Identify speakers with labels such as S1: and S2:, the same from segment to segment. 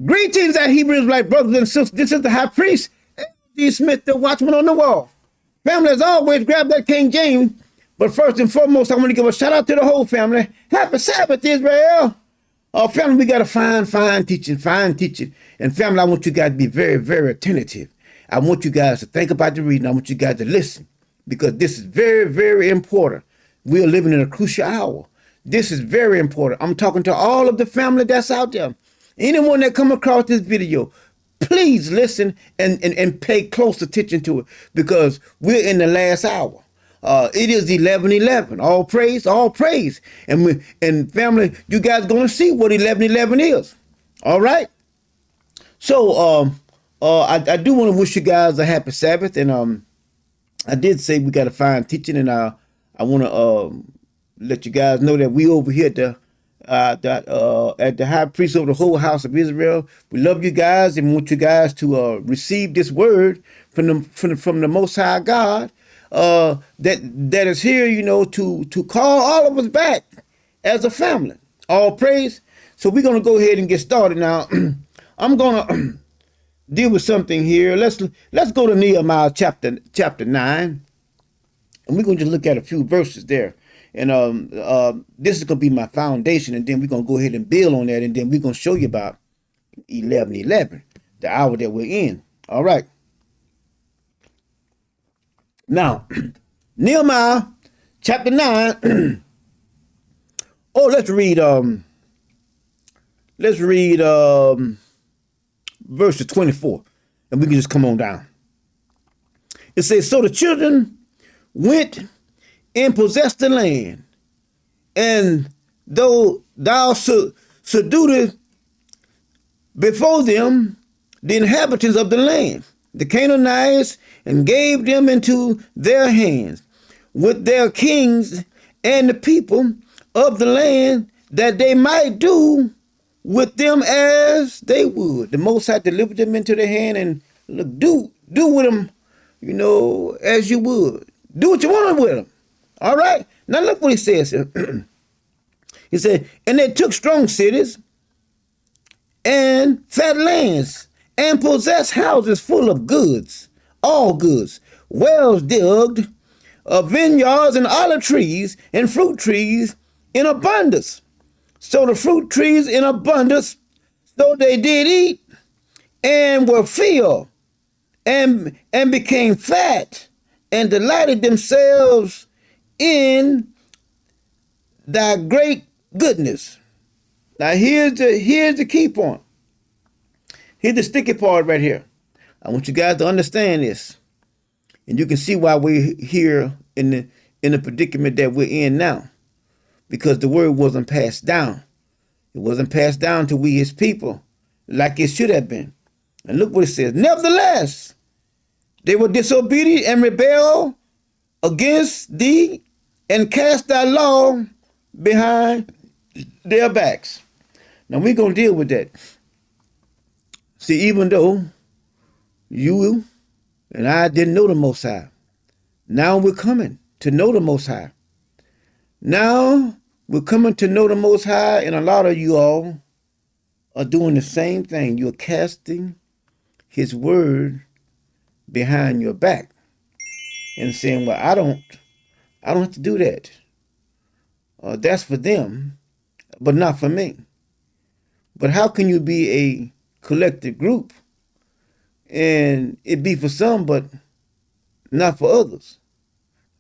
S1: Greetings, our Hebrews, like brothers and sisters. This is the high priest, D. Smith, the watchman on the wall. Family, as always, grab that King James. But first and foremost, I want to give a shout out to the whole family. Happy Sabbath, Israel. Family, we got a fine teaching. And family, I want you guys to be very, very attentive. I want you guys to think about the reading. I want you guys to listen because this is very, very important. We are living in a crucial hour. This is very important. I'm talking to all of the family that's out there. Anyone that come across this video, please listen and pay close attention to it because we're in the last hour. It is 11:11. All praise. And family, you guys gonna see what 11:11 is. All right. So I do want to wish you guys a happy Sabbath, and I did say we got a fine teaching, and I want to let you guys know that we over here at the high priest over the whole house of Israel. We love you guys and want you guys to receive this word from the Most High God that is here, to call all of us back as a family. All praise. So we're gonna go ahead and get started now. I'm gonna deal with something here. Let's go to Nehemiah chapter 9, and we're gonna just look at a few verses there. And this is going to be my foundation, and then we're going to go ahead and build on that, and then we're going to show you about 11:11, the hour that we're in. All right. Now, Nehemiah chapter 9. Let's read verse 24, and we can just come on down. It says, so the children went and possess the land, and though thou subdued before them the inhabitants of the land, the Canaanites, and gave them into their hands with their kings and the people of the land, that they might do with them as they would. The Most High delivered them into their hand, and look, do with them, as you would. Do what you want with them. All right. Now look what he says here. He said, and they took strong cities and fat lands and possessed houses full of goods, all goods, wells dug, vineyards and olive trees and fruit trees in abundance. So the fruit trees in abundance, so they did eat and were filled and became fat and delighted themselves in thy great goodness. Now here's the key point. Here's the sticky part right here. I want you guys to understand this, and you can see why we're here in the predicament that we're in now, because the word wasn't passed down. It wasn't passed down to we his people like it should have been. And look what it says. Nevertheless, they were disobedient and rebelled against thee, and cast thy law behind their backs. Now we're going to deal with that. See, even though you and I didn't know the Most High, now we're coming to know the Most High. Now we're coming to know the Most High, and a lot of you all are doing the same thing. You're casting his word behind your back and saying, well, I don't have to do that. That's for them, but not for me. But how can you be a collective group and it be for some, but not for others?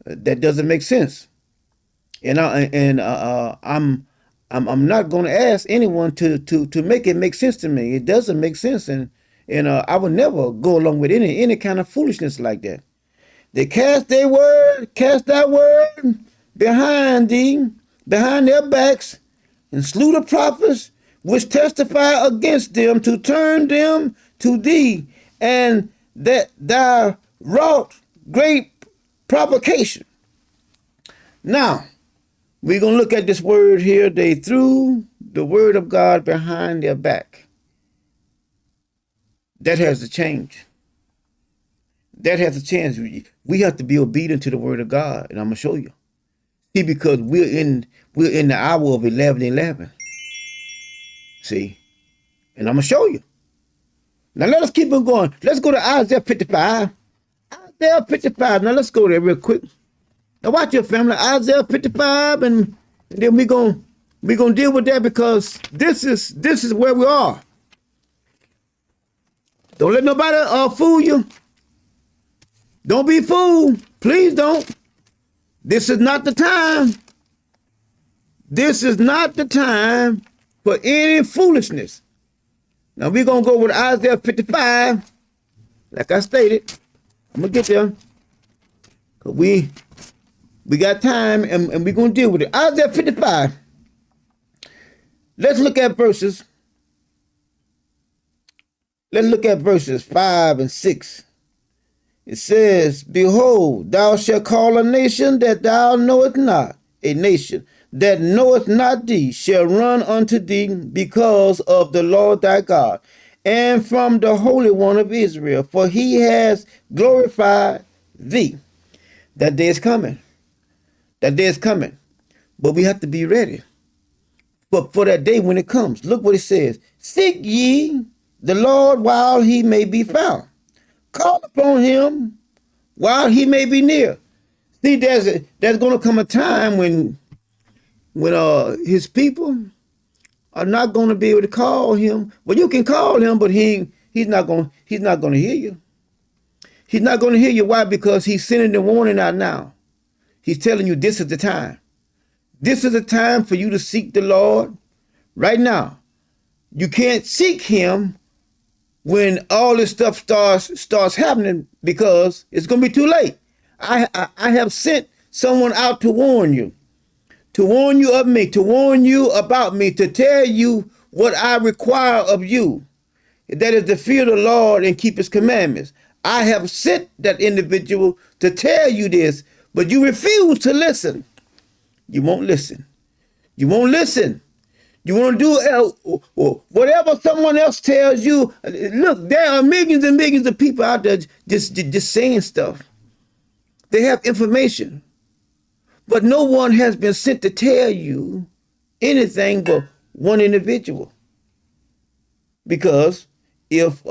S1: That doesn't make sense. And I'm not going to ask anyone to make it make sense to me. It doesn't make sense, and I would never go along with any kind of foolishness like that. They cast thy word behind their backs, and slew the prophets which testify against them, to turn them to thee, and that thou wrought great provocation. Now, we're going to look at this word here. They threw the word of God behind their back. That has to change. That has to change. We have to be obedient to the word of God, and I'm gonna show you. See, because we're in the hour of 11:11. See, and I'm gonna show you. Now let us keep on going. Let's go to Isaiah 55. Isaiah 55. Now let's go there real quick. Now watch your family. Isaiah 55, and then we're gonna deal with that, because this is where we are. Don't let nobody fool you. Don't be fooled. Please don't. This is not the time. This is not the time for any foolishness. Now we're going to go with Isaiah 55. Like I stated, I'm going to get there. Because we got time, and we're going to deal with it. Isaiah 55. Let's look at verses. Let's look at verses 5 and 6. It says, behold, thou shalt call a nation that thou knowest not. A nation that knoweth not thee shall run unto thee, because of the Lord thy God, and from the Holy One of Israel, for he has glorified thee. That day is coming. That day is coming. But we have to be ready for that day when it comes. Look what it says. Seek ye the Lord while he may be found. Call upon him while he may be near. See, there's going to come a time when his people are not going to be able to call him. Well, you can call him, but he's not going to hear you. He's not going to hear you. Why? Because he's sending the warning out now. He's telling you this is the time. This is the time for you to seek the Lord right now. You can't seek him when all this stuff starts happening, because it's going to be too late. I have sent someone out to warn you of me, to warn you about me, to tell you what I require of you. That is to fear the Lord and keep his commandments. I have sent that individual to tell you this, but you refuse to listen. You won't listen. You won't listen. You want to do whatever someone else tells you. Look, there are millions and millions of people out there just saying stuff. They have information. But no one has been sent to tell you anything but one individual. Because if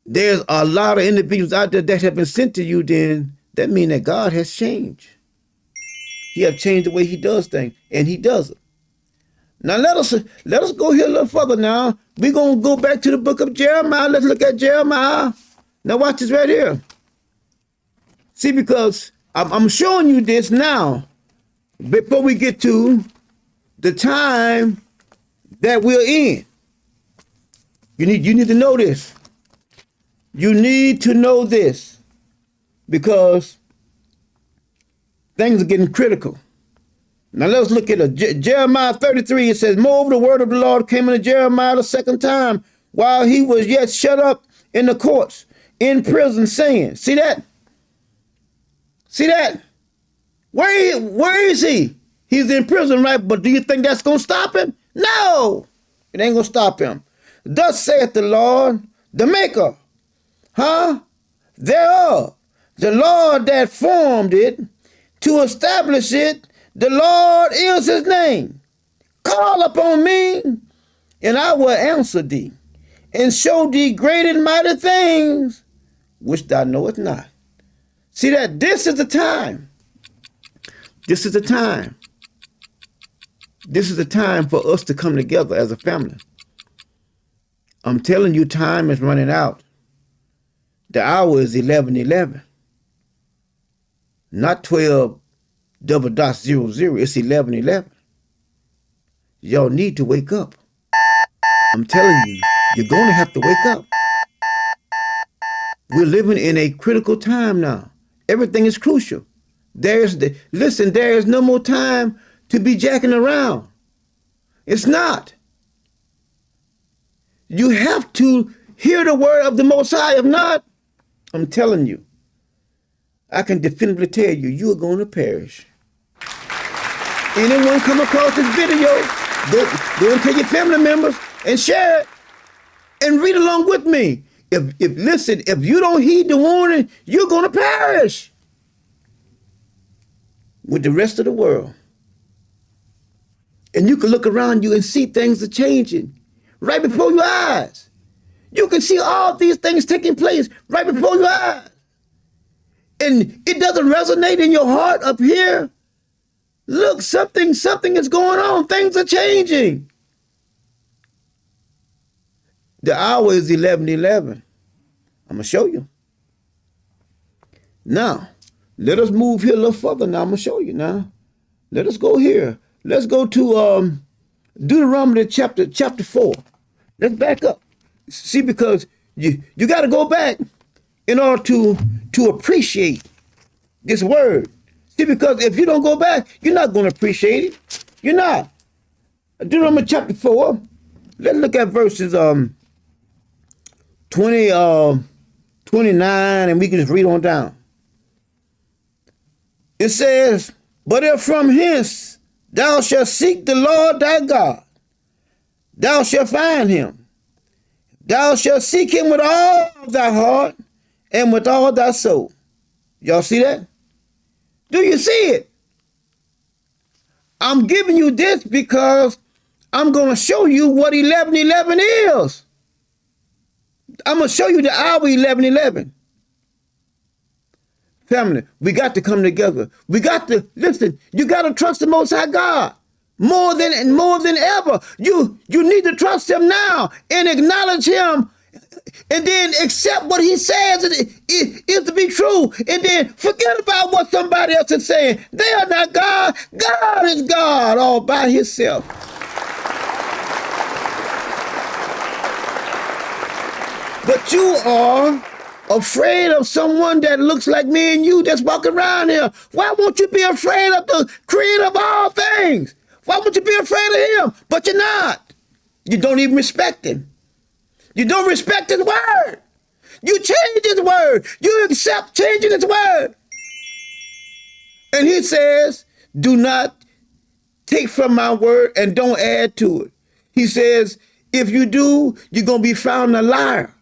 S1: there's a lot of individuals out there that have been sent to you, then that means that God has changed. He have changed the way he does things, and he does it. Now let us go here a little further now. We're going to go back to the book of Jeremiah. Let's look at Jeremiah. Now watch this right here. See, because I'm showing you this now before we get to the time that we're in. You need to know this. You need to know this, because things are getting critical. Now let's look at Jeremiah 33. It says, moreover, the word of the Lord came unto Jeremiah the second time, while he was yet shut up in the courts, in prison, saying, see that? See that? Where is he? He's in prison, right? But do you think that's going to stop him? No, it ain't going to stop him. Thus saith the Lord, the maker, thereof, the Lord that formed it, to establish it, the Lord is his name. Call upon me, and I will answer thee, and show thee great and mighty things, which thou knowest not. See that? This is the time. This is the time. This is the time for us to come together as a family. I'm telling you, time is running out. The hour is 11:11. Not 12 double dot 00. It's 11:11. Y'all need to wake up. I'm telling you, you're going to have to wake up. We're living in a critical time now. Everything is crucial. There is no more time to be jacking around. It's not. You have to hear the word of the Most High. If not, I'm telling you, I can definitively tell you, you are going to perish. Anyone come across this video, go and tell your family members and share it and read along with me. If you don't heed the warning, you're going to perish with the rest of the world. And you can look around you and see things are changing right before your eyes. You can see all these things taking place right before your eyes. And it doesn't resonate in your heart up here. Look, something is going on. Things are changing. The hour is 11:11. I'm going to show you. Now, let us move here a little further. Now, I'm going to show you now. Let us go here. Let's go to Deuteronomy chapter 4. Let's back up. See, because you got to go back in order to appreciate this word. See, because if you don't go back, you're not going to appreciate it. You're not. Deuteronomy chapter 4. Let's look at verses 29, and we can just read on down. It says, but if from hence thou shalt seek the Lord thy God, thou shalt find him. Thou shalt seek him with all thy heart and with all thy soul. Y'all see that? Do you see it? I'm giving you this because I'm going to show you what 11:11 is. I'm going to show you the hour 11:11. Family, we got to come together. We got to, listen, you got to trust the Most High God more than ever. You need to trust him now and acknowledge him and then accept what he says is to be true, and then forget about what somebody else is saying. They are not God. God is God all by himself. But you are afraid of someone that looks like me and you that's walking around here. Why won't you be afraid of the creator of all things? Why won't you be afraid of him? But you're not. You don't even respect him. You don't respect his word. You change his word. You accept changing his word. And he says, do not take from my word and don't add to it. He says, if you do, you're going to be found a liar.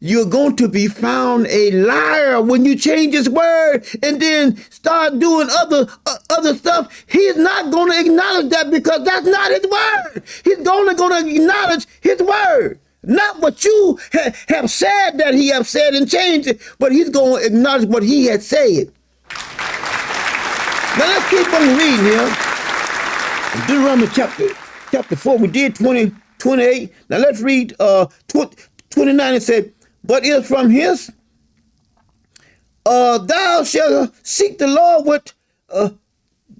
S1: You're going to be found a liar when you change his word and then start doing other stuff. He's not going to acknowledge that because that's not his word. He's only going to acknowledge his word. Not what you have said that he have said and changed it, but he's going to acknowledge what he had said. Now let's keep on reading here. Deuteronomy chapter 4, we did 28. Now let's read 29. It said, but if from his thou shalt seek the Lord with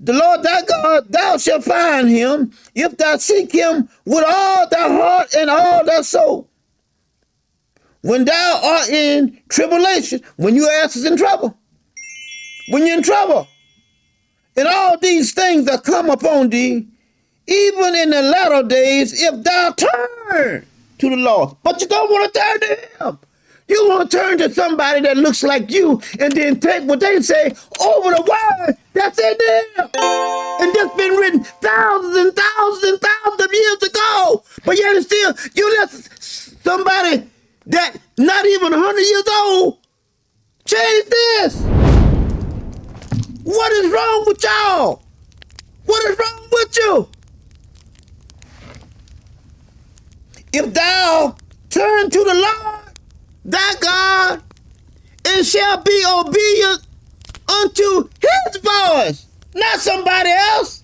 S1: the Lord thy God, thou shalt find him, if thou seek him with all thy heart and all thy soul. When thou art in tribulation, when your ass is in trouble, when you're in trouble, and all these things that come upon thee, even in the latter days, if thou turn to the Lord. But you don't want to turn to him. You want to turn to somebody that looks like you and then take what they say over the word that's in there. And that's been written thousands and thousands and thousands of years ago. But yet still, you let somebody that not even 100 years old change this. What is wrong with y'all? What is wrong with you? If thou turn to the Lord, thy God, and shall be obedient unto his voice, not somebody else.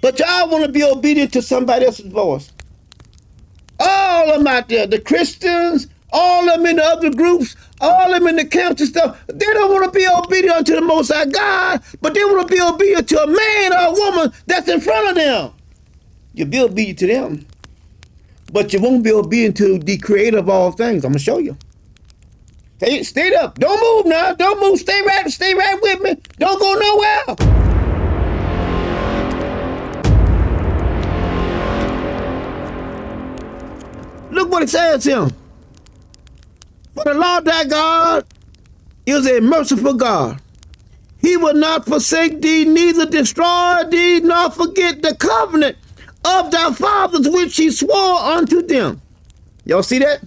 S1: But y'all want to be obedient to somebody else's voice. All of them out there, the Christians, all of them in the other groups, all of them in the camps and stuff, they don't want to be obedient unto the Most High God, but they want to be obedient to a man or a woman that's in front of them. You'll be obedient to them, but you won't be obedient to the creator of all things. I'm going to show you. Stay up. Don't move now. Don't move. Stay right with me. Don't go nowhere. Look what it says here. For the Lord thy God is a merciful God. He will not forsake thee, neither destroy thee, nor forget the covenant of thy fathers which he swore unto them. Y'all see that?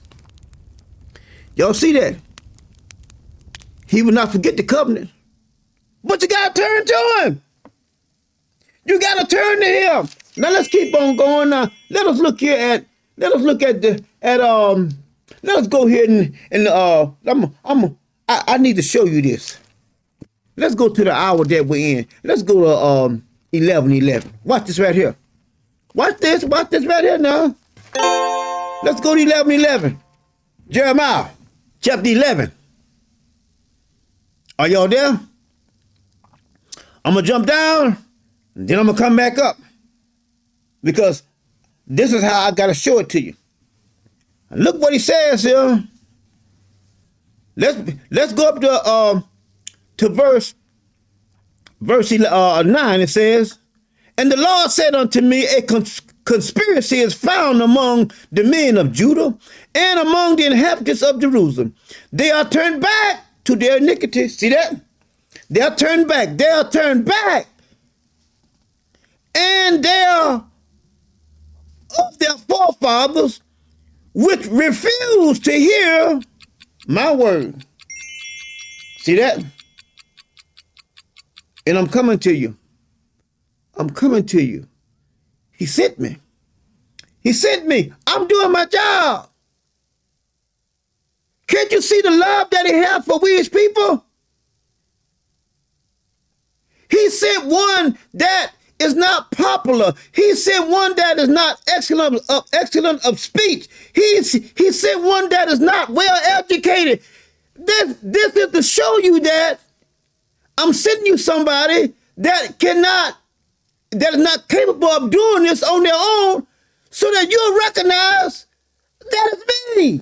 S1: Y'all see that? He will not forget the covenant. But you got to turn to him. You got to turn to him. Now let's keep on going. Now let us look here at. Let us look at the at Let us go here I need to show you this. Let's go to the hour that we're in. Let's go to 11:11. Watch this right here. Watch this. Watch this right here now. Let's go to 11:11. Jeremiah chapter 11. Are y'all there? I'm gonna jump down, and then I'm gonna come back up, because this is how I gotta show it to you. And look what he says here. Let's go up to verse 9. It says, "And the Lord said unto me, a conspiracy is found among the men of Judah and among the inhabitants of Jerusalem. They are turned back to their iniquity." See that? They are turned back. They are turned back. And they are of their forefathers, which refuse to hear my word. See that? And I'm coming to you. I'm coming to you. He sent me. He sent me. I'm doing my job. Can't you see the love that he has for we his people? He sent one that is not popular. He sent one that is not excellent of speech. He sent one that is not well educated. This is to show you that I'm sending you somebody that is not capable of doing this on their own, so that you'll recognize that it's me.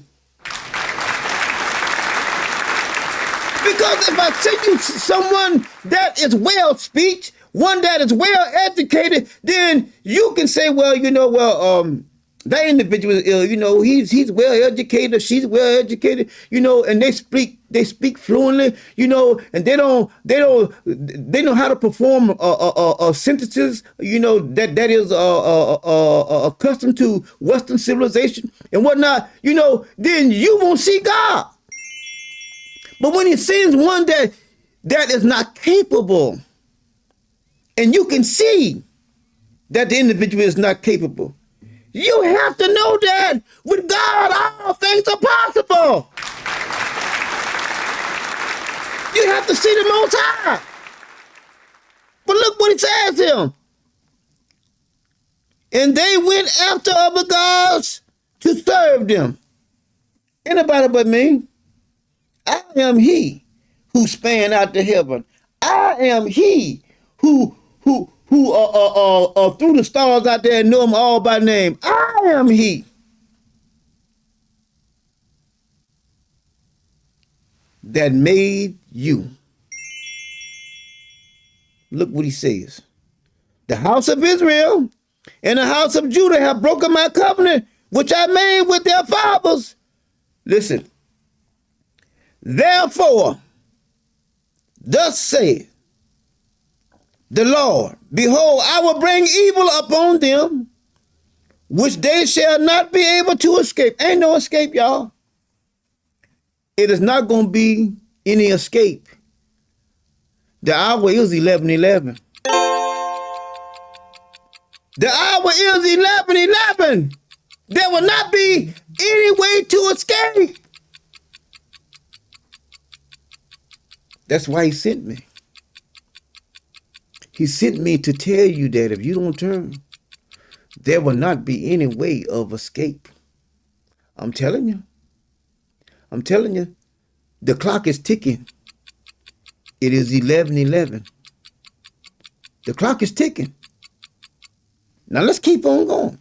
S1: Because if I send you someone that is well speech, one that is well educated, then you can say, well, that individual is, he's well educated, she's well educated, and they speak fluently, and they know how to perform sentences, that is accustomed to Western civilization and whatnot, then you won't see God. But when he sends one that is not capable, and you can see that the individual is not capable, you have to know that with God, all things are possible. You have to see the Most High. But look what he says here. And they went after other gods to serve them. Anybody but me. I am he who span out the heaven. I am he who threw the stars out there and know them all by name. I am he. That made you. Look what he says. The house of Israel and the house of Judah have broken my covenant, which I made with their fathers. Listen. Therefore, thus saith the Lord, behold, I will bring evil upon them, which they shall not be able to escape. Ain't no escape, y'all. It is not going to be any escape. The hour is 11:11. The hour is 11:11. There will not be any way to escape. That's why he sent me. He sent me to tell you that if you don't turn, there will not be any way of escape. I'm telling you. I'm telling you. The clock is ticking. It is 11:11. The clock is ticking. Now let's keep on going.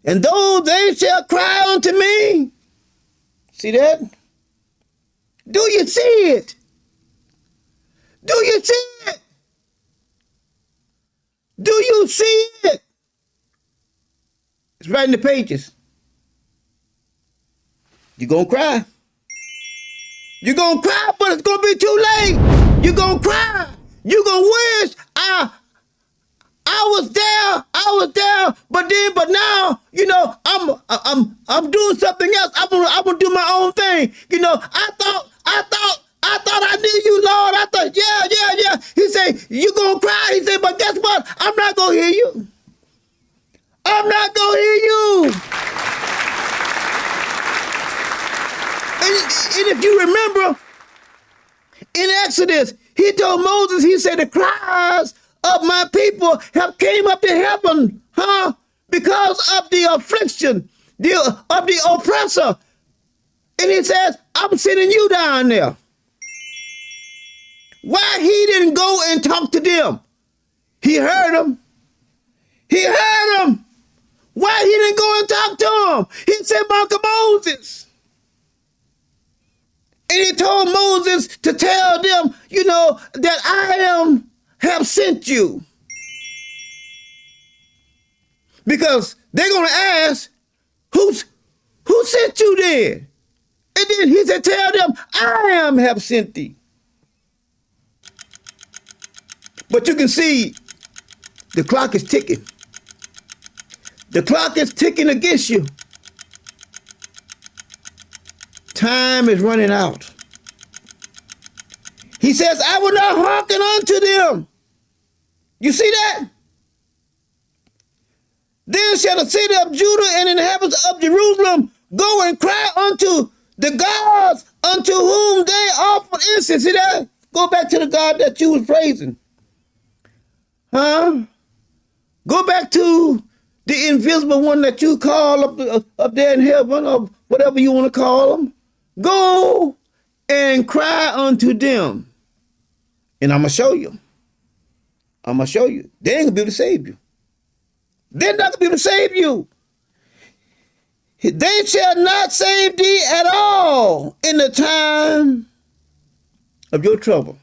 S1: And though they shall cry unto me, see that? Do you see it? Do you see it? Do you see it? It's right in the pages. You're going to cry. You're going to cry, but it's going to be too late. You're going to cry. You're going to wish I was there, but now, I'm doing something else. I'm gonna do my own thing. I thought I thought I knew you, Lord. I thought, yeah. He said, you going to cry. He said, but guess what? I'm not going to hear you. I'm not going to hear you. And if you remember, in Exodus, he told Moses, he said, the cries of my people have came up to heaven, because of the affliction, of the oppressor. And he says, I'm sending you down there. Why he didn't go and talk to them? He heard them. He heard them. Why he didn't go and talk to them? He said, Uncle Moses. And he told Moses to tell them, that I have sent you. Because they're going to ask, who sent you then? And then he said, tell them, I have sent thee. But you can see the clock is ticking. The clock is ticking against you. Time is running out. He says, I will not hearken unto them. You see that? Then shall the city of Judah and inhabitants of Jerusalem go and cry unto the gods unto whom they offered incense. See that? Go back to the God that you was praising. Go back to the invisible one that you call up there in heaven, or whatever you want to call them. Go and cry unto them. And I'm going to show you. I'm going to show you. They ain't going to be able to save you. They're not going to be able to save you. They shall not save thee at all in the time of your trouble.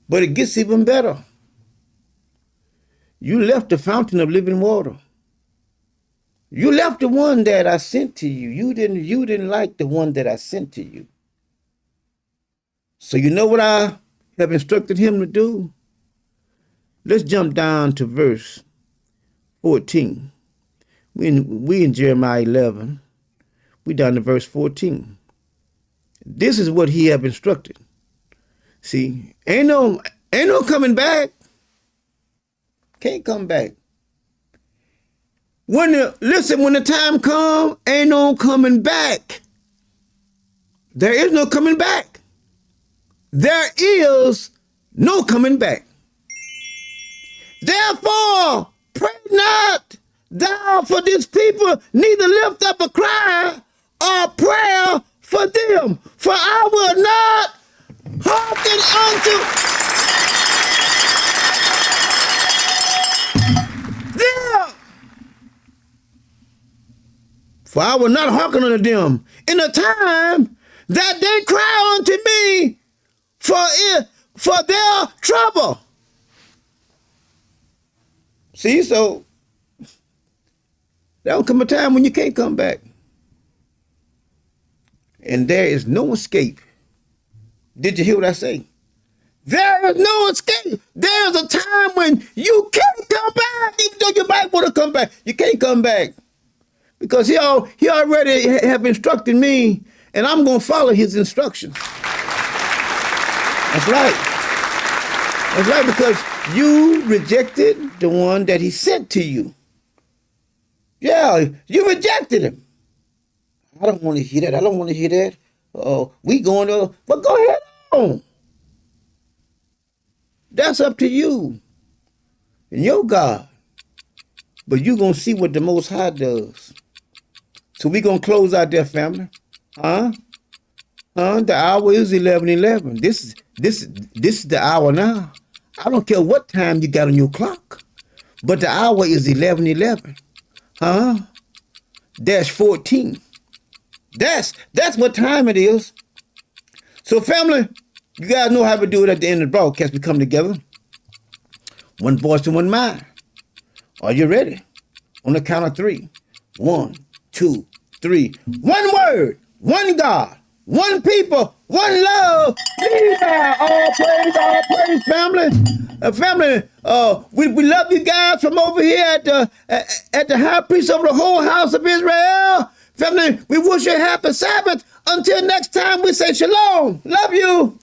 S1: But it gets even better. You left the fountain of living water. You left the one that I sent to you. You didn't like the one that I sent to you. So you know what I have instructed him to do? Let's jump down to verse 14. We in Jeremiah 11. We down to verse 14. This is what he have instructed. See, ain't no coming can't come back. When the time come, ain't no coming back. There is no coming back. There is no coming back. Therefore, pray not thou for this people, neither lift up a cry or prayer for them. For I will not hearken unto them. For I will not hearken unto them in the time that they cry unto me for their trouble. See, so there'll come a time when you can't come back. And there is no escape. Did you hear what I say? There is no escape. There's a time when you can't come back. Even though you might want to come back, you can't come back. Because he already have instructed me, and I'm going to follow his instructions. That's right. That's right, because you rejected the one that he sent to you. Yeah, you rejected him. I don't want to hear that. I don't want to hear that. We going to, but go ahead on. That's up to you and your God. But you're going to see what the Most High does. So we're going to close out there, family. The hour is 11:11. This is the hour now. I don't care what time you got on your clock, but the hour is 11:11. Dash 14. That's what time it is. So family, you guys know how we do it at the end of the broadcast. We come together. One voice and one mind. Are you ready? On the count of 3. 1, 2, 3. One word, one God, one people, one love. All praise, family. Family, we love you guys from over here at the high priest of the whole house of Israel. Family, we wish you a happy Sabbath. Until next time, we say shalom. Love you.